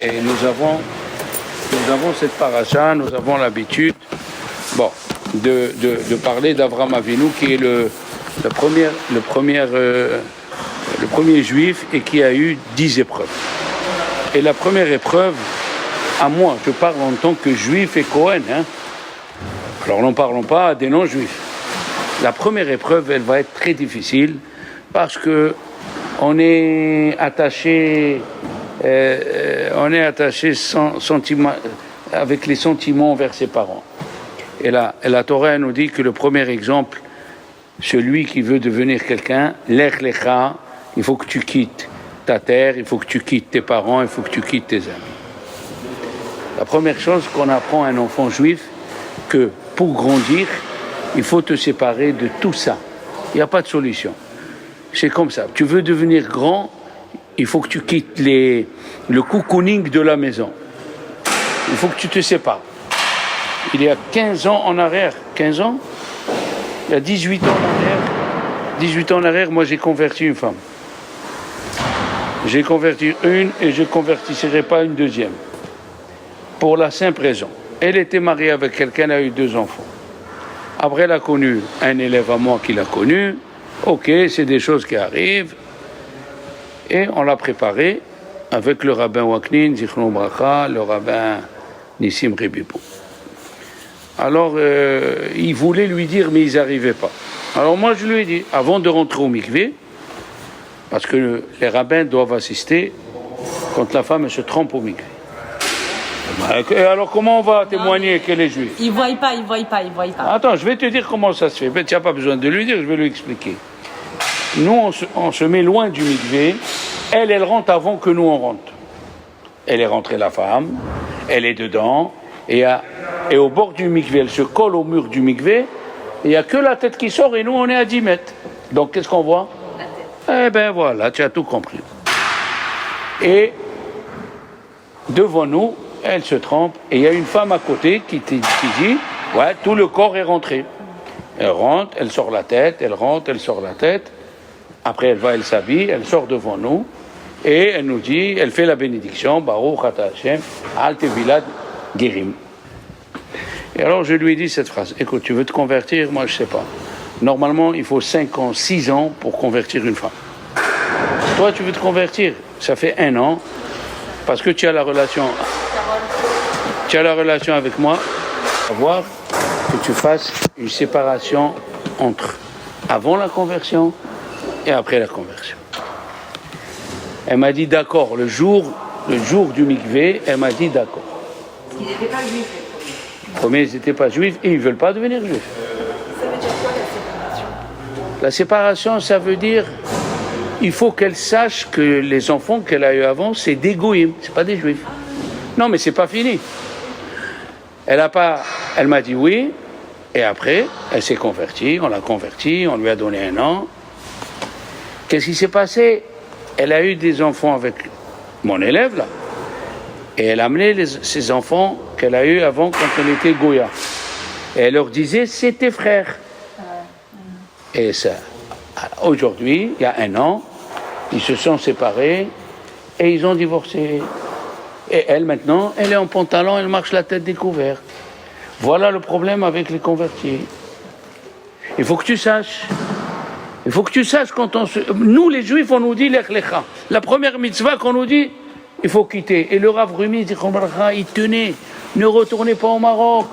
Et nous avons cette paracha, nous avons l'habitude de parler d'Avraham Avinu, qui est le premier juif et qui a eu 10 épreuves. Et la première épreuve, à moi, je parle en tant que juif et Cohen, alors n'en parlons pas des non-juifs. La première épreuve, elle va être très difficile parce que on est attaché avec les sentiments envers ses parents. Et la Torah nous dit que le premier exemple, celui qui veut devenir quelqu'un, lech lecha, il faut que tu quittes ta terre, il faut que tu quittes tes parents, il faut que tu quittes tes amis. La première chose qu'on apprend à un enfant juif, que pour grandir, il faut te séparer de tout ça. Il n'y a pas de solution. C'est comme ça. Tu veux devenir grand, il faut que tu quittes le cocooning de la maison. Il faut que tu te sépares. Il y a 15 ans en arrière, 15 ans, il y a 18 ans en arrière, moi j'ai converti une femme. J'ai converti une et je ne convertirai pas une deuxième. Pour la simple raison. Elle était mariée avec quelqu'un, elle a eu 2 enfants. Après, elle a connu un élève à moi qui l'a connu. Ok, c'est des choses qui arrivent. Et on l'a préparé avec le rabbin Waknin, Zichron Bracha, le rabbin Nissim Rebibou. Alors, ils voulaient lui dire, mais ils n'arrivaient pas. Alors moi, je lui ai dit, avant de rentrer au mikvé, parce que les rabbins doivent assister quand la femme se trompe au mikvé. Et alors, comment on va témoigner qu'elle est juive? Il ne voit pas. Attends, je vais te dire comment ça se fait. Tu n'as pas besoin de lui dire, je vais lui expliquer. Nous, on se met loin du mikvé. Elle rentre avant que nous, on rentre. Elle est rentrée, la femme. Elle est dedans. Et au bord du mikvé, elle se colle au mur du mikvé. Il n'y a que la tête qui sort et nous, on est à 10 mètres. Donc, qu'est-ce qu'on voit? La tête. Eh bien, voilà, tu as tout compris. Et devant nous, elle se trempe. Et il y a une femme à côté qui dit, ouais, tout le corps est rentré. Elle rentre, elle sort la tête, elle rentre, elle sort la tête. Après, elle s'habille, elle sort devant nous. Et elle nous dit, elle fait la bénédiction, Baruch Ata Hashem, Al Tevilat Gerim. Et alors je lui ai dit cette phrase, écoute, tu veux te convertir? Moi je sais pas. Normalement il faut 5 ans, 6 ans pour convertir une femme. Toi tu veux te convertir? Ça fait 1 an, parce que tu as la relation avec moi. Il faut voir que tu fasses une séparation entre avant la conversion et après la conversion. Elle m'a dit d'accord, le jour du mikvé, elle m'a dit d'accord. Ils n'étaient pas juifs. Les premiers, ils n'étaient pas juifs et ils ne veulent pas devenir juifs. Ça veut dire quoi la séparation? La séparation, ça veut dire il faut qu'elle sache que les enfants qu'elle a eu avant, c'est des goïms, c'est pas des juifs. Non, mais c'est pas fini. Elle m'a dit oui, et après, elle s'est convertie, on l'a convertie, on lui a donné 1 an. Qu'est-ce qui s'est passé? Elle a eu des enfants avec mon élève, là. Et elle a amené ses enfants qu'elle a eus avant quand elle était Goya. Et elle leur disait, c'est tes frères. Et ça, aujourd'hui, il y a 1 an, ils se sont séparés et ils ont divorcé. Et elle, maintenant, elle est en pantalon, elle marche la tête découverte. Voilà le problème avec les convertis. Il faut que tu saches. Il faut que tu saches Nous, les Juifs, on nous dit lech lecha. La première mitzvah qu'on nous dit, il faut quitter. Et le Rav Rumi, il tenait. Ne retournez pas au Maroc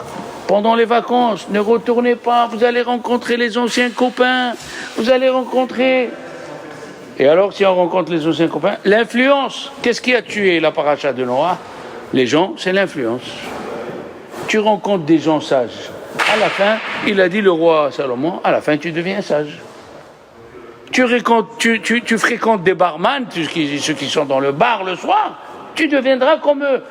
pendant les vacances. Ne retournez pas. Vous allez rencontrer les anciens copains. Vous allez rencontrer. Et alors, si on rencontre les anciens copains, l'influence. Qu'est-ce qui a tué la paracha de Noah? Les gens, c'est l'influence. Tu rencontres des gens sages. À la fin, il a dit le roi Salomon, à la fin, tu deviens sage. Tu fréquentes des barman, ceux qui sont dans le bar le soir, tu deviendras comme eux.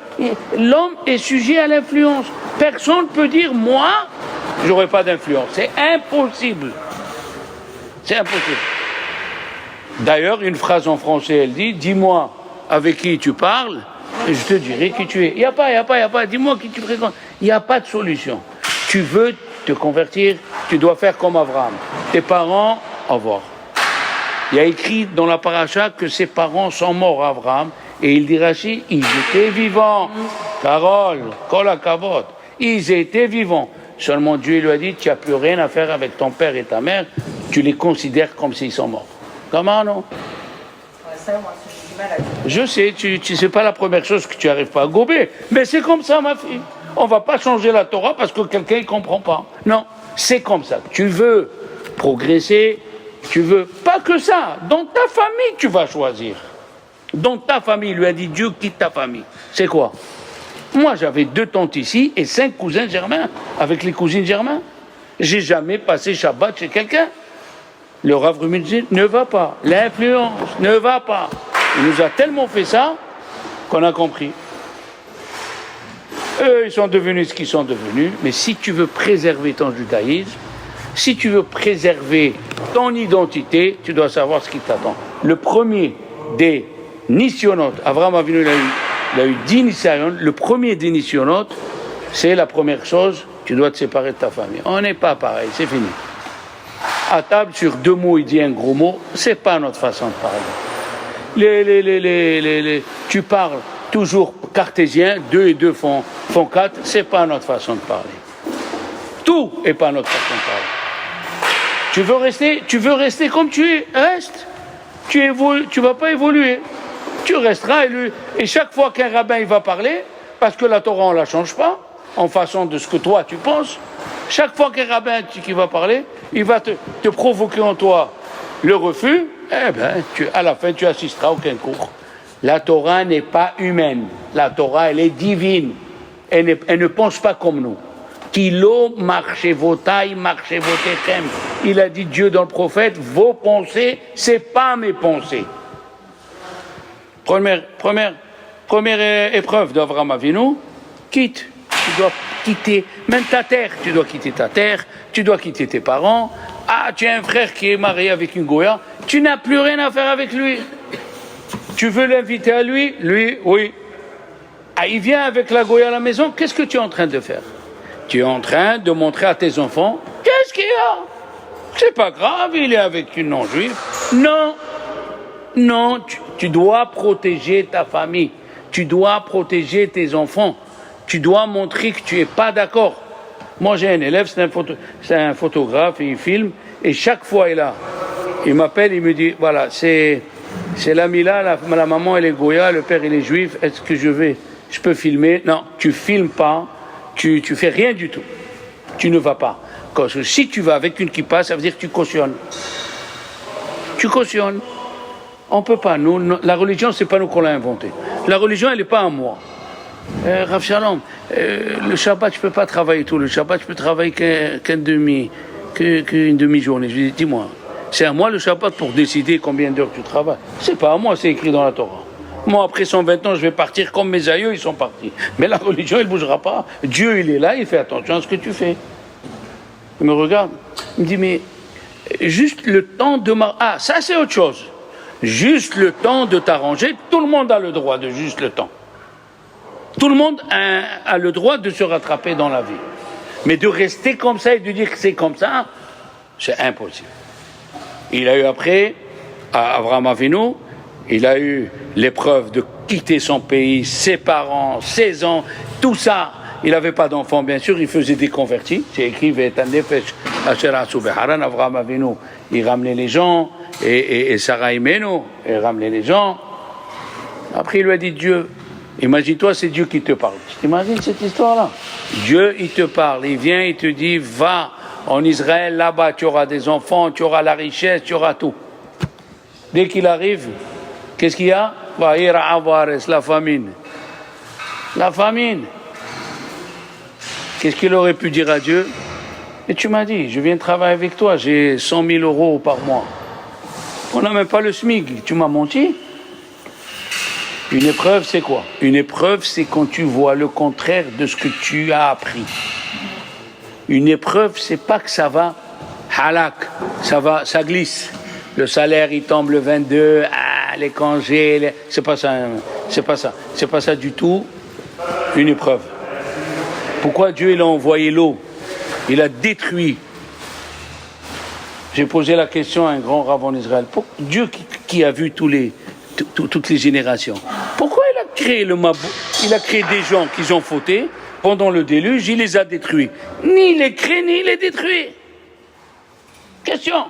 L'homme est sujet à l'influence. Personne ne peut dire, moi, j'aurai pas d'influence. C'est impossible. C'est impossible. D'ailleurs, une phrase en français, elle dit, dis-moi avec qui tu parles, et je te dirai qui tu es. Il n'y a pas, dis-moi qui tu fréquentes. Il n'y a pas de solution. Tu veux te convertir, tu dois faire comme Abraham. Tes parents, au revoir. Il y a écrit dans la paracha que ses parents sont morts, Abraham, Et il dit Rachid, ils étaient vivants. Carole, kol hakavod. Ils étaient vivants. Seulement Dieu lui a dit, tu n'as plus rien à faire avec ton père et ta mère, tu les considères comme s'ils sont morts. Comment non? Ça, moi, j'ai du mal à dire. Je sais, c'est pas la première chose que tu n'arrives pas à gober, mais c'est comme ça, ma fille. On va pas changer la Torah parce que quelqu'un ne comprend pas. Non, c'est comme ça. Tu veux progresser, tu veux pas que ça. Dans ta famille, tu vas choisir. Dans ta famille, il lui a dit Dieu quitte ta famille. C'est quoi? Moi, j'avais 2 tantes ici et 5 cousins germains avec les cousines germains. J'ai jamais passé Shabbat chez quelqu'un. Le Rav Rumi dit ne va pas. L'influence ne va pas. Il nous a tellement fait ça qu'on a compris. Eux, ils sont devenus ce qu'ils sont devenus. Mais si tu veux préserver ton judaïsme, si tu veux préserver ton identité, tu dois savoir ce qui t'attend. Le premier des nisyonotes, Avraham Avinu, il a eu 10 nisyonotes. Le premier des nisyonotes, c'est la première chose, tu dois te séparer de ta famille. On n'est pas pareil, c'est fini. À table, sur 2 mots, il dit un gros mot, c'est pas notre façon de parler. Tu parles toujours cartésien, 2 et 2 font 4, c'est pas notre façon de parler. Tout est pas notre façon de parler. Tu veux rester comme tu es, reste. Tu vas pas évoluer. Tu resteras et chaque fois qu'un rabbin il va parler, parce que la Torah on la change pas, en façon de ce que toi tu penses, chaque fois qu'un rabbin qui va parler, il va te provoquer en toi le refus, eh ben, à la fin tu assisteras à aucun cours. La Torah n'est pas humaine, la Torah elle est divine, elle ne pense pas comme nous. Kilo marchevotai marchevotechem. Il a dit Dieu dans le prophète, vos pensées, c'est pas mes pensées. Première épreuve d'Avraham Avinu, quitte. Tu dois quitter, même ta terre, tu dois quitter ta terre, tu dois quitter tes parents. Ah, tu as un frère qui est marié avec une Goya, tu n'as plus rien à faire avec lui. Tu veux l'inviter à lui? Lui, oui. Ah, il vient avec la Goya à la maison, qu'est-ce que tu es en train de faire? Tu es en train de montrer à tes enfants, qu'est-ce qu'il y a? C'est pas grave, il est avec une non-juive. Non, tu dois protéger ta famille, tu dois protéger tes enfants, tu dois montrer que tu n'es pas d'accord. Moi j'ai un élève, c'est un photographe, il filme, et chaque fois il m'appelle, il me dit, voilà, c'est l'ami là, la maman elle est Goya, le père il est juif, est-ce que je peux filmer? Non, tu filmes pas, tu fais rien du tout, tu ne vas pas. Parce que si tu vas avec une kippa, ça veut dire que tu cautionnes. Tu cautionnes. On peut pas, la religion c'est pas nous qu'on l'a inventée. La religion elle n'est pas à moi. Rav Shalom, le Shabbat je peux pas travailler tout, le Shabbat je peux travailler qu'une demi-journée. Je lui dis, dis-moi, c'est à moi le Shabbat pour décider combien d'heures tu travailles. C'est pas à moi, c'est écrit dans la Torah. Moi après 120 ans je vais partir comme mes aïeux ils sont partis. Mais la religion elle bougera pas. Dieu il est là, il fait attention à ce que tu fais. Il me regarde, il me dit mais juste le temps de ah ça c'est autre chose. Juste le temps de t'arranger, tout le monde a le droit de juste le temps. Tout le monde a le droit de se rattraper dans la vie. Mais de rester comme ça et de dire que c'est comme ça, c'est impossible. Il a eu après, à Avraham Avinu, il a eu l'épreuve de quitter son pays, ses parents, ses ans, tout ça. Il n'avait pas d'enfants, bien sûr, il faisait des convertis. C'est écrit, Avraham Avinu, il ramenait les gens, et Sarah Imenu, elle ramenait les gens. Après, il lui a dit, Dieu, imagine-toi, c'est Dieu qui te parle. Tu t'imagines cette histoire-là? Dieu, il te parle, il vient, il te dit, va en Israël, là-bas, tu auras des enfants, tu auras la richesse, tu auras tout. Dès qu'il arrive, qu'est-ce qu'il y a? La famine. La famine. Qu'est-ce qu'il aurait pu dire à Dieu? Et tu m'as dit, je viens travailler avec toi, j'ai 100 000 euros par mois. On n'a même pas le SMIC, tu m'as menti? Une épreuve, c'est quoi? Une épreuve, c'est quand tu vois le contraire de ce que tu as appris. Une épreuve, c'est pas que ça va halak, ça glisse. Le salaire, il tombe le 22, les congés, c'est pas ça, c'est pas ça du tout, une épreuve. Pourquoi Dieu il a envoyé l'eau? Il a détruit. J'ai posé la question à un grand rabbin en Israël. Dieu qui a vu tous les toutes les générations. Pourquoi il a créé le Maboul? Il a créé des gens qui ont fauté pendant le déluge, il les a détruits. Ni il les crée, ni il les détruit. Question.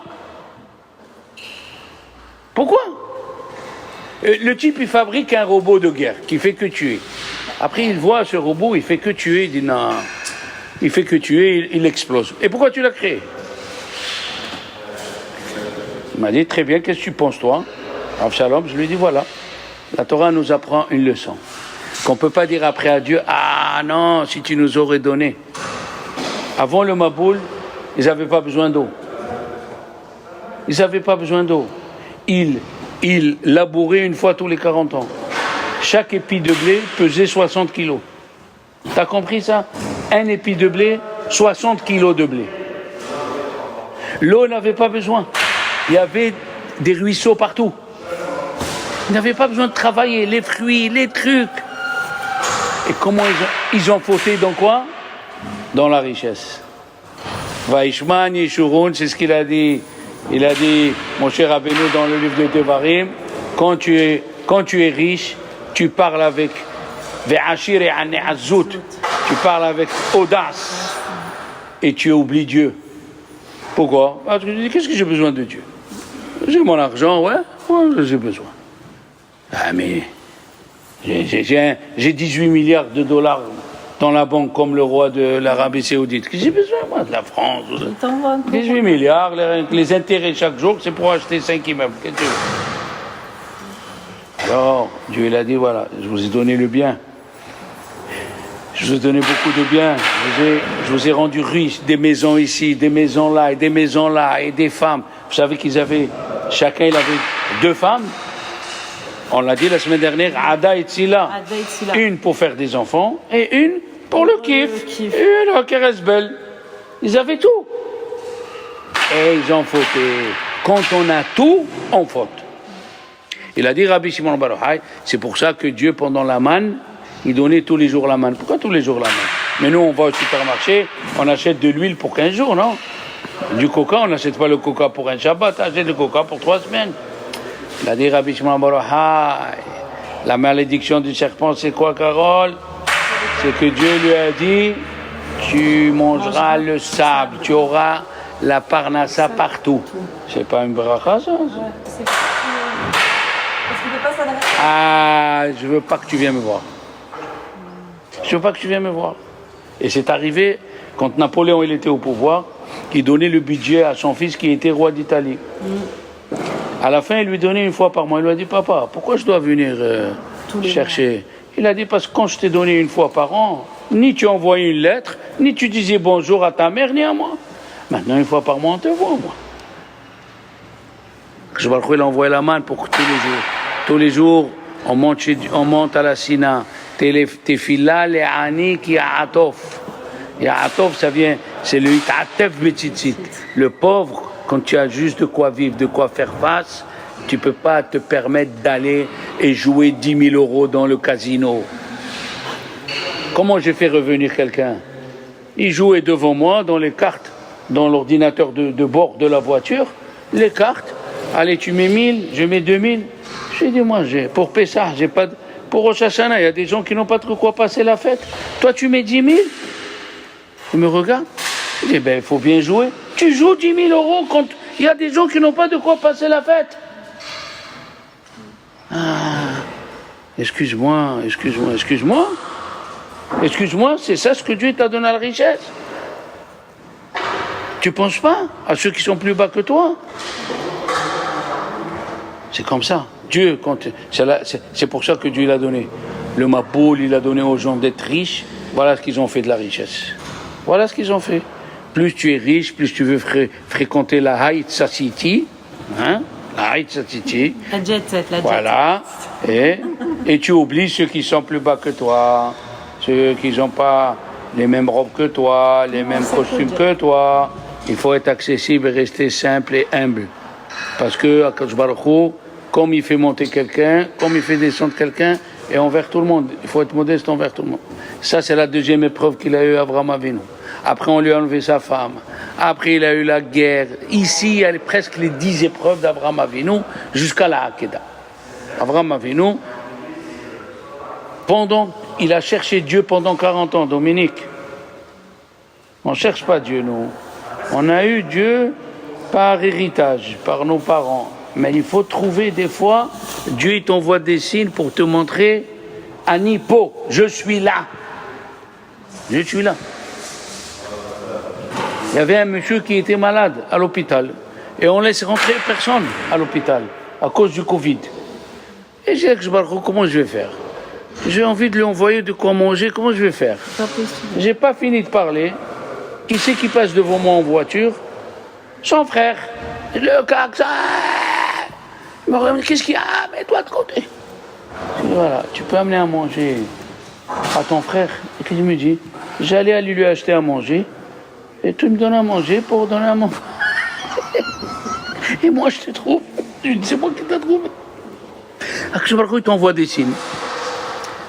Pourquoi? Le type, il fabrique un robot de guerre qui fait que tuer. Après, il voit ce robot, il fait que tuer, il dit non. Il fait que tuer, il explose. Et pourquoi tu l'as créé? Il m'a dit, très bien, qu'est-ce que tu penses, toi? Avshalom, je lui ai dit, voilà. La Torah nous apprend une leçon. Qu'on ne peut pas dire après à Dieu, ah non, si tu nous aurais donné. Avant le Maboul, ils n'avaient pas besoin d'eau. Ils n'avaient pas besoin d'eau. Ils labouraient une fois tous les 40 ans. Chaque épi de blé pesait 60 kilos. T'as compris ça? Un épi de blé, 60 kilos de blé. L'eau n'avait pas besoin. Il y avait des ruisseaux partout. Ils n'avaient pas besoin de travailler, les fruits, les trucs. Et comment ils ont fauté dans quoi? Dans la richesse. Vaishman Yeshurun, c'est ce qu'il a dit. Il a dit, mon cher Rabbeinu, dans le livre de Devarim, quand tu es riche, tu parles avec Ve'ashir et Ane'azut, tu parles avec audace et tu oublies Dieu. Pourquoi? Parce que je dis, qu'est-ce que j'ai besoin de Dieu? J'ai mon argent, ouais, j'ai besoin. Ah mais j'ai 18 milliards de dollars dans la banque comme le roi de l'Arabie Saoudite. Qu'est-ce que j'ai besoin, moi, de la France? 18 milliards, les intérêts chaque jour, c'est pour acheter 5 immeubles. Qu'est-ce que tu veux? Alors, Dieu il a dit, voilà, je vous ai donné le bien. Je vous ai donné beaucoup de bien. Je vous ai rendu riche, des maisons ici, des maisons là, et des maisons là, et des femmes. Vous savez chacun il avait 2 femmes. On l'a dit la semaine dernière, Ada et Tzila. Une pour faire des enfants et une pour le kiff. Une la caresse belle. Ils avaient tout. Et ils ont fauté. Quand on a tout, on faute. Il a dit Rabbi Shimon bar Yochai, c'est pour ça que Dieu, pendant la manne, il donnait tous les jours la manne. Pourquoi tous les jours la manne? Mais nous, on va au supermarché, on achète de l'huile pour 15 jours, non? Du coca, on n'achète pas le coca pour un Shabbat, on achète le coca pour 3 semaines. Il a dit Rabbi Shimon bar Yochai, la malédiction du serpent, c'est quoi, Carole? C'est que Dieu lui a dit, tu mangeras le sable, tu auras la parnassa partout. C'est pas une bracha, ça? Ah, je veux pas que tu viennes me voir. Je veux pas que tu viennes me voir. Et c'est arrivé quand Napoléon il était au pouvoir, qu'il donnait le budget à son fils qui était roi d'Italie. À la fin, il lui donnait une fois par mois. Il lui a dit, papa, pourquoi je dois venir chercher? Il a dit, parce que quand je t'ai donné une fois par an, ni tu envoyais une lettre, ni tu disais bonjour à ta mère, ni à moi. Maintenant, une fois par mois, on te voit, moi. Je vais il a envoyé la manne pour tous les jours. Tous les jours, on monte à la Sina. Tefila le ani ki ya'atof. Ya'atof, ça vient, c'est le it'atef betzitzit. Le pauvre, quand tu as juste de quoi vivre, de quoi faire face, tu ne peux pas te permettre d'aller et jouer 10 000 euros dans le casino. Comment j'ai fait revenir quelqu'un? Il jouait devant moi dans les cartes, dans l'ordinateur de bord de la voiture, les cartes. Allez, tu mets 1000, je mets 2000. Je lui ai dit, moi, pour Pessah, j'ai pas. Pour Rosh Hashanah, il y a des gens qui n'ont pas trop quoi passer la fête. Toi, tu mets 10 000. Il me regarde. Je dis, il faut bien jouer. Tu joues 10 000 euros quand il y a des gens qui n'ont pas de quoi passer la fête. Ah, excuse-moi, c'est ça ce que Dieu t'a donné à la richesse. Tu penses pas à ceux qui sont plus bas que toi? C'est comme ça. Dieu, c'est pour ça que Dieu l'a donné. Le Maboul, il a donné aux gens d'être riches. Voilà ce qu'ils ont fait de la richesse. Voilà ce qu'ils ont fait. Plus tu es riche, plus tu veux fréquenter la High Society, hein? La High Society. La jet set, la jet set. Voilà. Et tu oublies ceux qui sont plus bas que toi, ceux qui n'ont pas les mêmes robes que toi, les mêmes costumes que toi. Il faut être accessible et rester simple et humble. Parce que Akadosh Baruch Hu, comme il fait monter quelqu'un, comme il fait descendre quelqu'un, et envers tout le monde. Il faut être modeste envers tout le monde. Ça, c'est la deuxième épreuve qu'il a eue, Avraham Avinu. Après, on lui a enlevé sa femme. Après, il a eu la guerre. Ici, il y a presque les 10 épreuves d'Avraham Avinu jusqu'à la Hakeda. Abraham Avinu, il a cherché Dieu pendant 40 ans, Dominique. On ne cherche pas Dieu, nous. On a eu Dieu par héritage, par nos parents. Mais il faut trouver des fois, Dieu il t'envoie des signes pour te montrer, Anipo, je suis là. Je suis là. Il y avait un monsieur qui était malade à l'hôpital. Et on laisse rentrer personne à l'hôpital à cause du Covid. Et j'ai dit, comment je vais faire? J'ai envie de lui envoyer de quoi manger, comment je vais faire? J'ai pas fini de parler. Qui c'est qui passe devant moi en voiture? Son frère. Le cax. Qu'est-ce qu'il y a? Mets-toi de côté. Je dis, voilà, tu peux amener à manger à ton frère. Et qu'il me dit, j'allais aller lui acheter à manger. Et tu me donnes à manger pour donner à mon frère. Et moi, je te trouve. C'est moi qui t'ai trouvé. Il t'envoie des signes.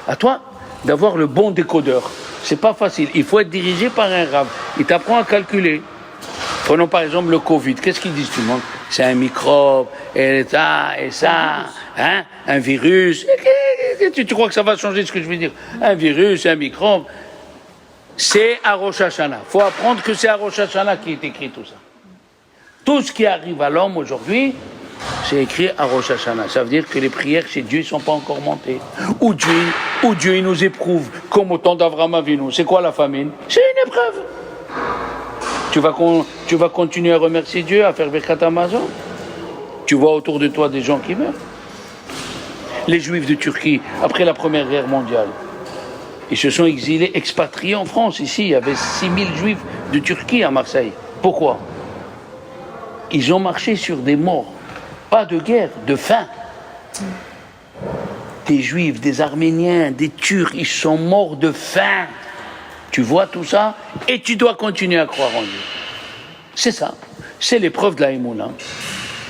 À toi d'avoir le bon décodeur. C'est pas facile. Il faut être dirigé par un rave. Il t'apprend à calculer. Prenons par exemple le Covid. Qu'est-ce qu'ils disent tout le monde? C'est un microbe, et ça, hein? Un virus. Tu crois que ça va changer ce que je veux dire? Un virus, un microbe. C'est à Rosh Hashanah. Il faut apprendre que c'est à Rosh Hashanah qui est écrit tout ça. Tout ce qui arrive à l'homme aujourd'hui, c'est écrit à Rosh Hashanah. Ça veut dire que les prières chez Dieu ne sont pas encore montées. Ou Dieu il nous éprouve, comme au temps d'Avraham Avinu. C'est quoi la famine? C'est une épreuve. Tu vas continuer à remercier Dieu, à faire Birkat Hamazon. Tu vois autour de toi des gens qui meurent. Les Juifs de Turquie, après la Première Guerre mondiale, ils se sont exilés, expatriés en France. Ici, il y avait 6000 Juifs de Turquie à Marseille. Pourquoi? Ils ont marché sur des morts. Pas de guerre, de faim. Des Juifs, des Arméniens, des Turcs, ils sont morts de faim. Tu vois tout ça? Et tu dois continuer à croire en Dieu. C'est ça. C'est l'épreuve de la Emouna.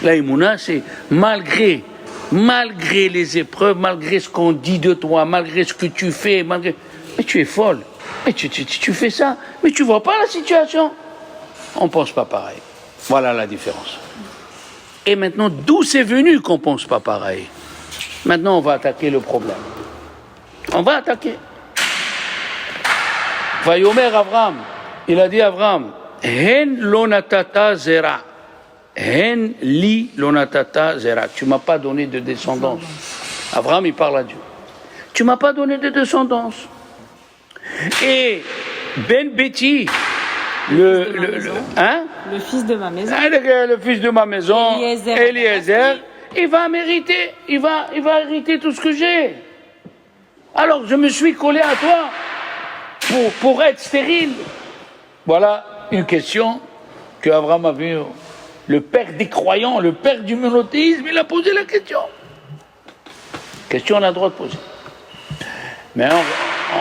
La Emouna, c'est malgré les épreuves, malgré ce qu'on dit de toi, malgré ce que tu fais, mais tu es folle. Mais tu fais ça, mais tu vois pas la situation. On pense pas pareil. Voilà la différence. Et maintenant, d'où c'est venu qu'on pense pas pareil? Maintenant, on va attaquer le problème. On va attaquer. Vayomer Avram, il a dit à Avram, Hen lonatata zera. Hen li lonatata zera. Tu m'as pas donné de descendance. Avram, il parle à Dieu. Tu m'as pas donné de descendance. Et Ben Betty, le fils de ma maison. Le fils de ma maison, Eliezer, il va mériter, il va hériter tout ce que j'ai. Alors je me suis collé à toi pour être stérile. Voilà une question que Abraham a vu, le père des croyants, le père du monothéisme, il a posé la question. Question on a le droit de poser. Mais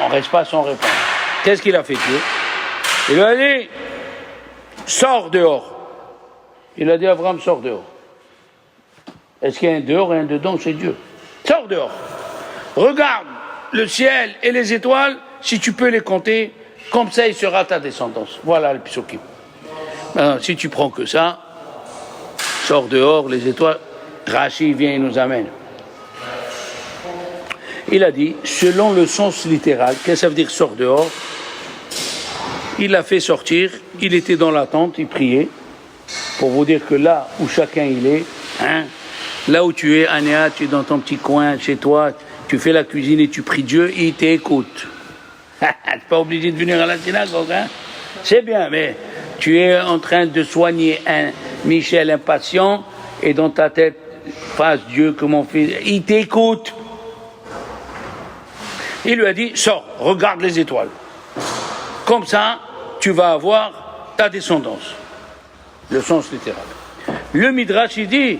on ne reste pas sans réponse. Qu'est-ce qu'il a fait Dieu? Il lui a dit, sors dehors. Il a dit à Abraham, sors dehors. Est-ce qu'il y a un dehors et un dedans chez Dieu? Sors dehors. Regarde le ciel et les étoiles, si tu peux les compter, comme ça il sera ta descendance. Voilà le psukim. Maintenant, si tu prends que ça, sors dehors, les étoiles, Rashi vient et nous amène. Il a dit, selon le sens littéral, qu'est-ce que ça veut dire sors dehors? Il l'a fait sortir, il était dans la tente, il priait, pour vous dire que là où chacun il est, là où tu es, Anéa, tu es dans ton petit coin, chez toi, tu fais la cuisine et tu pries Dieu, il t'écoute. Tu n'es pas obligé de venir à la synagogue, c'est bien, mais tu es en train de soigner un Michel impatient, et dans ta tête, face Dieu que mon fils, il t'écoute. Il lui a dit, sors, regarde les étoiles. Comme ça, tu vas avoir ta descendance. Le sens littéral. Le Midrash, il dit,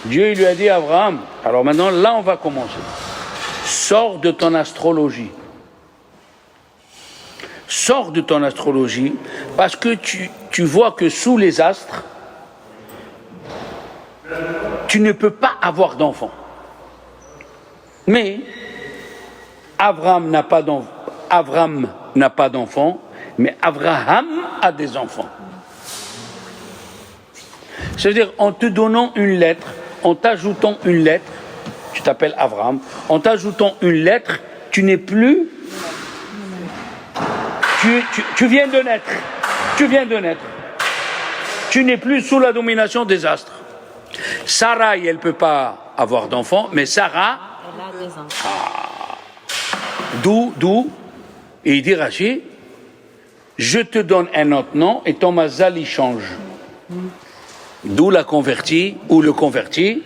Dieu il lui a dit à Abraham, alors maintenant, là on va commencer. Sors de ton astrologie. Sors de ton astrologie, parce que tu vois que sous les astres, tu ne peux pas avoir d'enfant. Mais, Abraham n'a pas d'enfant, mais Abraham a des enfants. C'est-à-dire, en te donnant une lettre, en t'ajoutant une lettre, tu t'appelles Avram. En t'ajoutant une lettre, tu n'es plus... Tu viens de naître. Tu viens de naître. Tu n'es plus sous la domination des astres. Sarah, elle ne peut pas avoir d'enfant, mais Sarah... Elle a des enfants. D'où, et il dit Rachid, je te donne un autre nom et ton mazal il change. D'où la convertie, ou le converti,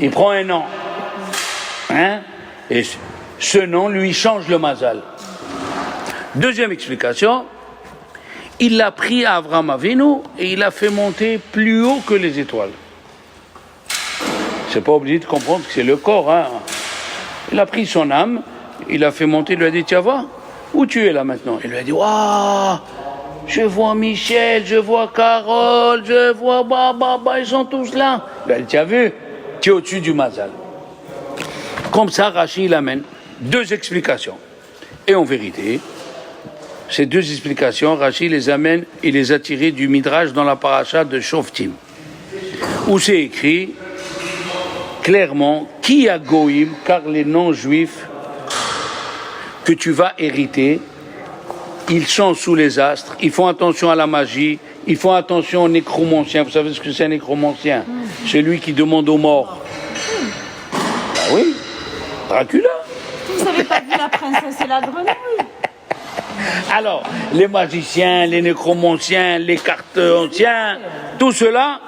il prend un nom. Hein? Et ce nom lui change le mazal. Deuxième explication, il l'a pris à Avraham Avinu et il l'a fait monter plus haut que les étoiles. C'est pas obligé de comprendre que c'est le corps. Hein? Il a pris son âme, il l'a fait monter, il lui a dit, tiens, va, où tu es là maintenant? Il lui a dit, waouh, je vois Michel, je vois Carole, je vois ils sont tous là. Il a dit, tu as vu, tu es au-dessus du mazal. Comme ça, Rachid l'amène. Deux explications. Et en vérité, ces deux explications, Rachid les amène, il les a tirées du Midrash dans la paracha de Shoftim, où c'est écrit clairement, qui a Goïm, car les non-juifs que tu vas hériter, ils sont sous les astres, ils font attention à la magie, ils font attention aux nécromanciens. Vous savez ce que c'est un nécromancien? Celui qui demande aux morts. Ben oui, Dracula. Vous n'avez pas vu la princesse et la grenouille? Alors, les magiciens, les nécromanciens, les cartomanciens, tout cela,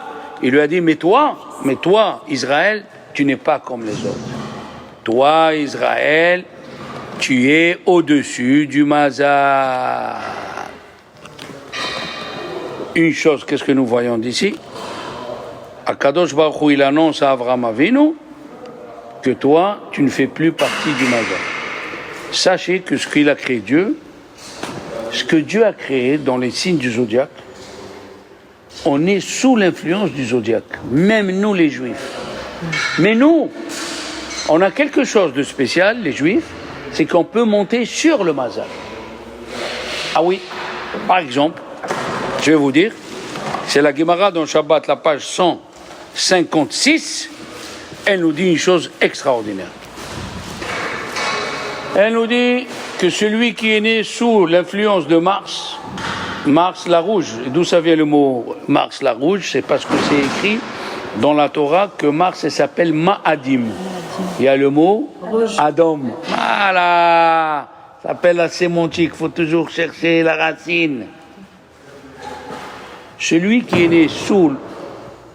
il lui a dit, mais toi, Israël, tu n'es pas comme les autres. Toi, Israël, tu es au-dessus du mazal. Une chose, qu'est-ce que nous voyons d'ici? Akadosh Baruch Hu, il annonce à Avraham Avinu que toi, tu ne fais plus partie du mazal. Sachez que ce qu'il a créé Dieu, ce que Dieu a créé dans les signes du zodiaque, on est sous l'influence du zodiaque, même nous les juifs. Mais nous, on a quelque chose de spécial, les juifs, c'est qu'on peut monter sur le mazal. Ah oui, par exemple, je vais vous dire, c'est la Gemara dans Shabbat, la page 156, elle nous dit une chose extraordinaire. Elle nous dit que celui qui est né sous l'influence de Mars, Mars la rouge, et d'où ça vient le mot Mars la rouge, c'est parce que c'est écrit dans la Torah que Mars s'appelle Ma'adim. Il y a le mot Adam. Voilà, ça s'appelle la sémantique, il faut toujours chercher la racine. Celui qui est né sous,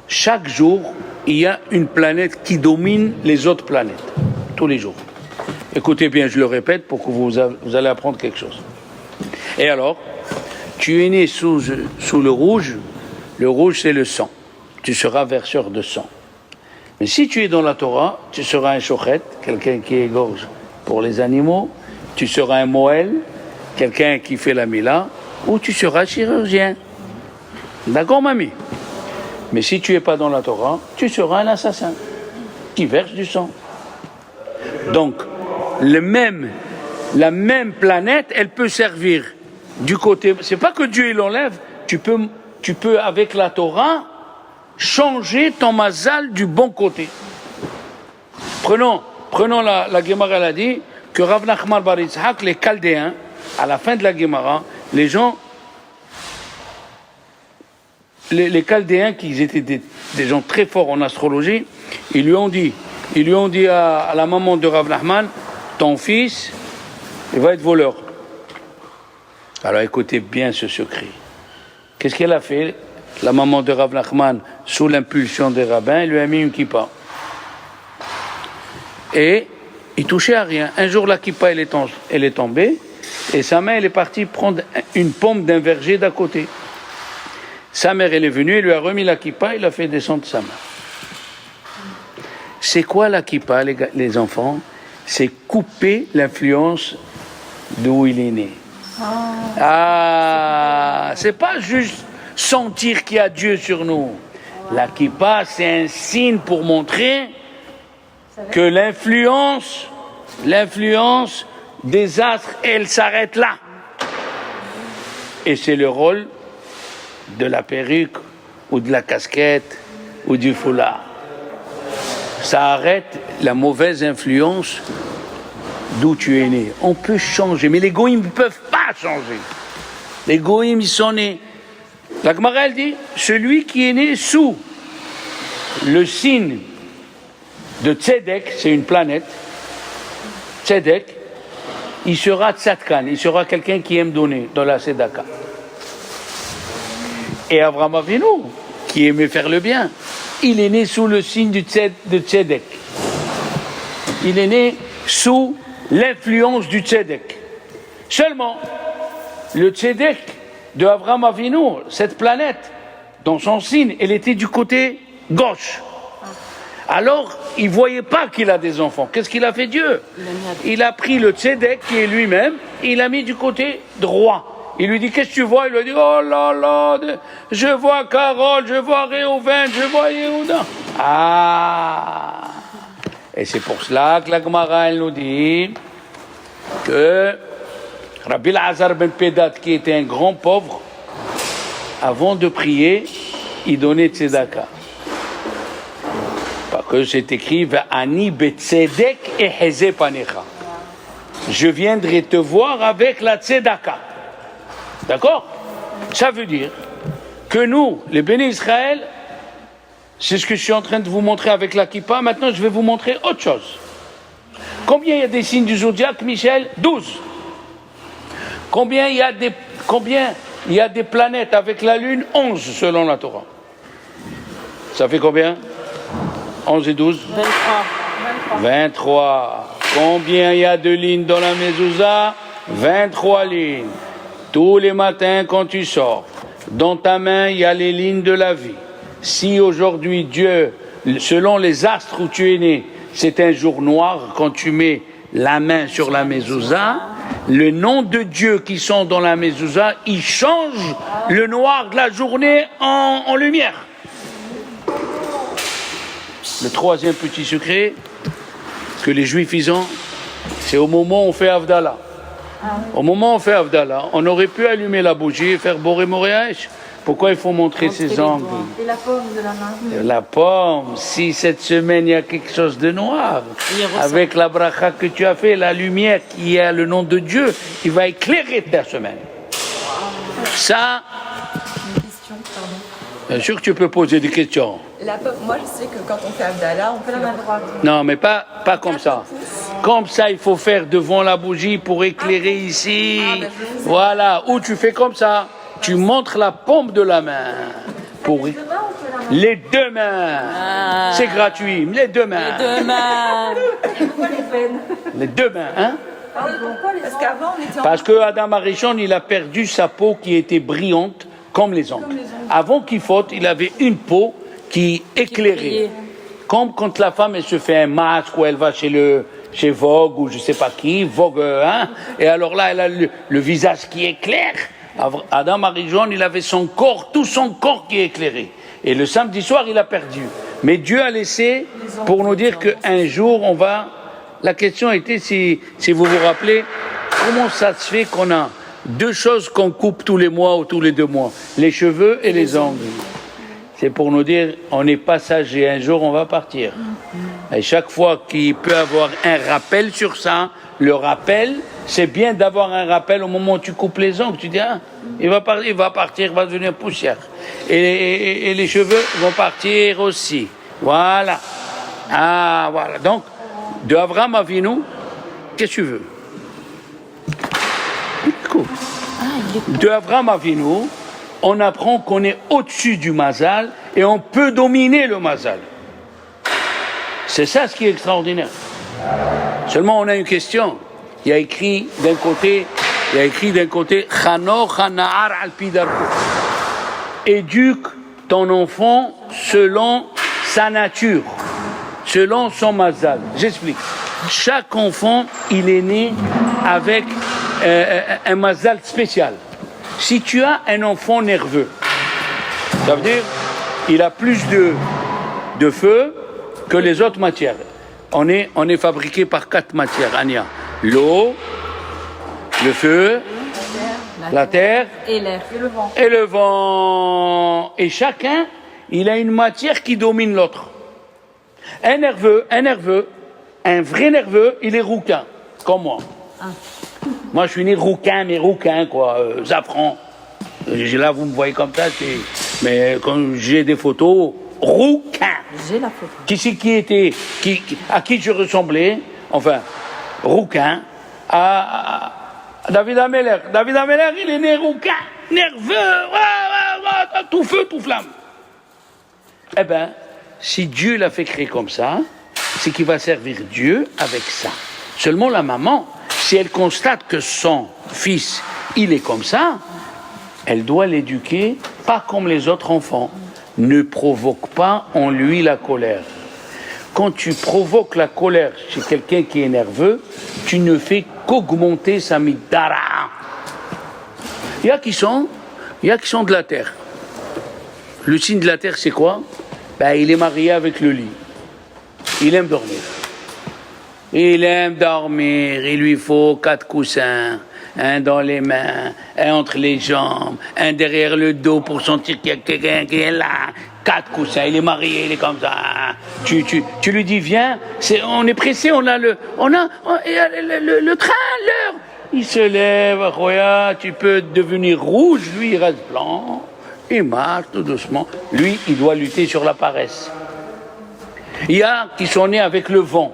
chaque jour, il y a une planète qui domine les autres planètes, tous les jours. Écoutez bien, je le répète pour que vous allez apprendre quelque chose. Et alors, tu es né sous le rouge c'est le sang. Tu seras verseur de sang. Mais si tu es dans la Torah, tu seras un shochet, quelqu'un qui égorge pour les animaux, tu seras un moël, quelqu'un qui fait la mila, ou tu seras chirurgien. D'accord, mamie? Mais si tu n'es pas dans la Torah, tu seras un assassin qui verse du sang. Donc, la même planète, elle peut servir du côté... C'est pas que Dieu il l'enlève, tu peux avec la Torah changer ton mazal du bon côté. Prenons la Gemara, elle a dit que Rav Nachman bar Yitzhak, les Chaldéens, à la fin de la Gemara, les Chaldéens, qui étaient des gens très forts en astrologie, ils lui ont dit à la maman de Rav Nachman, ton fils, il va être voleur. Alors écoutez bien ce secret. Qu'est-ce qu'elle a fait? La maman de Rav Nachman, sous l'impulsion des rabbins, elle lui a mis une kippa. Et il touchait à rien. Un jour, la kippa, elle est tombée, et sa main, elle est partie prendre une pomme d'un verger d'à côté. Sa mère, elle est venue, elle lui a remis la kippa, il a fait descendre sa main. C'est quoi la kippa, les enfants? C'est couper l'influence d'où il est né. C'est pas juste sentir qu'il y a Dieu sur nous. La kippa, c'est un signe pour montrer que l'influence des astres, elle s'arrête là. Et c'est le rôle de la perruque ou de la casquette ou du foulard. ça arrête la mauvaise influence d'où tu es né. On peut changer, mais les goïms ne peuvent pas changer. Les goïms, ils sont nés. La Gemara, elle dit, celui qui est né sous le signe de Tzedek, c'est une planète, Tzedek, il sera tzadkan, il sera quelqu'un qui aime donner dans la Tzedaka. Et Avraham Avinu, qui aimait faire le bien, il est né sous le signe de Tzedek. Il est né sous l'influence du Tzedek. Seulement, le Tzedek de Avraham Avinu, cette planète, dans son signe, elle était du côté gauche. Alors, il ne voyait pas qu'il a des enfants. Qu'est-ce qu'il a fait Dieu? Il a pris le Tzedek, qui est lui-même, et il l'a mis du côté droit. Il lui dit, qu'est-ce que tu vois? Il lui dit, oh là là, je vois Carole, je vois Réhouven, je vois Yehuda. Ah! Et c'est pour cela que la Gemara, elle nous dit que Rabbi Elazar ben Pedat, qui était un grand pauvre, avant de prier, il donnait tzedaka. Parce que c'est écrit Ani betzedek et heze panecha. Je viendrai te voir avec la tzedaka. D'accord? Ça veut dire que nous, les bénis Israël, c'est ce que je suis en train de vous montrer avec la kippa. Maintenant, je vais vous montrer autre chose. Combien il y a des signes du zodiaque, Michel? 12. Combien il y a des planètes avec la Lune? 11, selon la Torah. Ça fait combien? 11 et 12? 23. Combien il y a de lignes dans la mezouza? 23 lignes. Tous les matins, quand tu sors, dans ta main, il y a les lignes de la vie. Si aujourd'hui, Dieu, selon les astres où tu es né, c'est un jour noir, quand tu mets la main sur la mezouza, le nom de Dieu qui sont dans la mezouza, il change le noir de la journée en lumière. Le troisième petit secret que les Juifs ils ont, c'est au moment où on fait Havdalah. Au moment où on fait Havdalah, on aurait pu allumer la bougie et faire Boré Moréaïch. Pourquoi il faut montrer ses ongles? Et la paume de la main. La pomme, si cette semaine il y a quelque chose de noir, avec la bracha que tu as fait, la lumière qui a le nom de Dieu, il va éclairer ta semaine. Ça, Une question, pardon. bien sûr que tu peux poser des questions. Moi, je sais que quand on fait Abdallah, on fait la main droite. Non, mais pas comme ça. Comme ça, il faut faire devant la bougie pour éclairer ici. Voilà, ou tu fais comme ça. Tu montres la paume de la main. Pour les deux mains. C'est gratuit. Les deux mains. Les deux mains. Les deux mains, hein? Parce qu'avant, on était en... Parce que Adam Arishon, il a perdu sa peau qui était brillante comme les ongles. Avant qu'il faute, il avait une peau qui éclairait. Comme quand la femme elle se fait un masque ou elle va chez Vogue ou je sais pas qui, Vogue, hein? Et alors là, elle a le visage qui éclaire. Adam Arishon, il avait son corps, tout son corps qui est éclairé. Et le samedi soir, il a perdu. Mais Dieu a laissé pour nous dire qu'un jour, on va... La question était, si vous vous rappelez, comment ça se fait qu'on a deux choses qu'on coupe tous les mois ou tous les 2 mois, les cheveux et les ongles. C'est pour nous dire, on est passager, un jour on va partir. Et chaque fois qu'il peut avoir un rappel sur ça, le rappel, c'est bien d'avoir un rappel au moment où tu coupes les ongles. Tu dis, ah, il va partir, il va devenir poussière. Et les cheveux vont partir aussi. Voilà. Ah, voilà. Donc, de Avraham Avinu, qu'est-ce que tu veux? Écoute. De Avraham Avinu, on apprend qu'on est au-dessus du mazal et on peut dominer le mazal. C'est ça ce qui est extraordinaire. Seulement, on a une question. Il y a écrit d'un côté, Chano Chanahar al Pidarko. Éduque ton enfant selon sa nature, selon son mazal. J'explique. Chaque enfant, il est né avec un mazal spécial. Si tu as un enfant nerveux, ça veut dire il a plus de feu que les autres matières. On est fabriqué par 4 matières, Ania. L'eau, le feu, la terre Et l'air. et le vent. Et chacun, il a une matière qui domine l'autre. Un vrai nerveux, il est rouquin, comme moi. Moi, je suis né rouquin, mais rouquin, quoi, Zafran. Là, vous me voyez comme ça, mais quand j'ai des photos, rouquin. J'ai la photo. À qui je ressemblais, enfin, rouquin, à David Ameller. David Ameller, il est né rouquin, nerveux, tout feu, tout flamme. Eh bien, si Dieu l'a fait créer comme ça, c'est qu'il va servir Dieu avec ça. Seulement la maman, si elle constate que son fils, il est comme ça, elle doit l'éduquer, pas comme les autres enfants. Ne provoque pas en lui la colère. Quand tu provoques la colère chez quelqu'un qui est nerveux, tu ne fais qu'augmenter sa midara. Il y a qui sont de la terre. Le signe de la terre, c'est quoi? Il est marié avec le lit. Il aime dormir. Il lui faut 4 coussins, un dans les mains, un entre les jambes, un derrière le dos pour sentir qu'il y a quelqu'un qui est là. 4 coussins, il est marié, il est comme ça. Tu lui dis, viens, on est pressé, on a le train, l'heure. Il se lève, Roya, tu peux devenir rouge, lui il reste blanc. Il marche tout doucement. Lui, il doit lutter sur la paresse. Il y a qui sont nés avec le vent.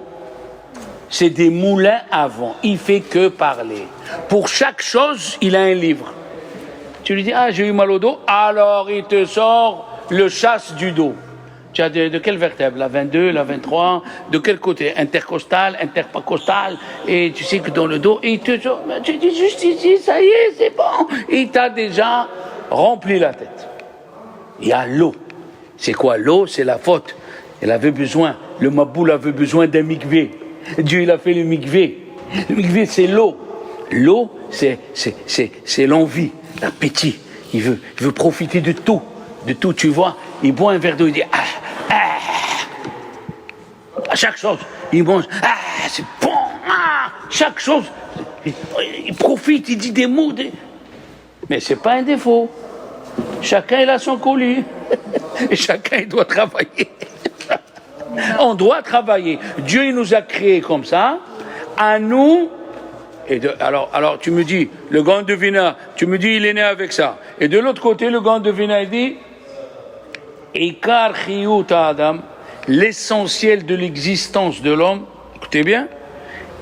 C'est des moulins à vent. Il fait que parler. Pour chaque chose, il a un livre. Tu lui dis, j'ai eu mal au dos. Alors, il te sort le chasse du dos. Tu as de quelle vertèbre? La 22, la 23? De quel côté? Intercostal, interpacostal? Et tu sais que dans le dos, il te sort. Tu dis juste ici, ça y est, c'est bon. Il t'a déjà rempli la tête. Il y a l'eau. C'est quoi l'eau? C'est la faute. Elle avait besoin, le Maboul avait besoin d'un mikvé. Dieu, il a fait le mikvé. Le mikvé, c'est l'eau. L'eau, c'est l'envie, l'appétit. Il veut profiter de tout. De tout, tu vois. Il boit un verre d'eau, il dit à chaque chose, il mange c'est bon, chaque chose. Il profite, il dit des mots. Mais c'est pas un défaut. Chacun il a son colis. Et chacun il doit travailler. On doit travailler. Dieu il nous a créés comme ça. À nous. Alors tu me dis, le grand devina, tu me dis il est né avec ça. Et de l'autre côté, le grand devina il dit Ikar chiyut Adam, l'essentiel de l'existence de l'homme. Écoutez bien.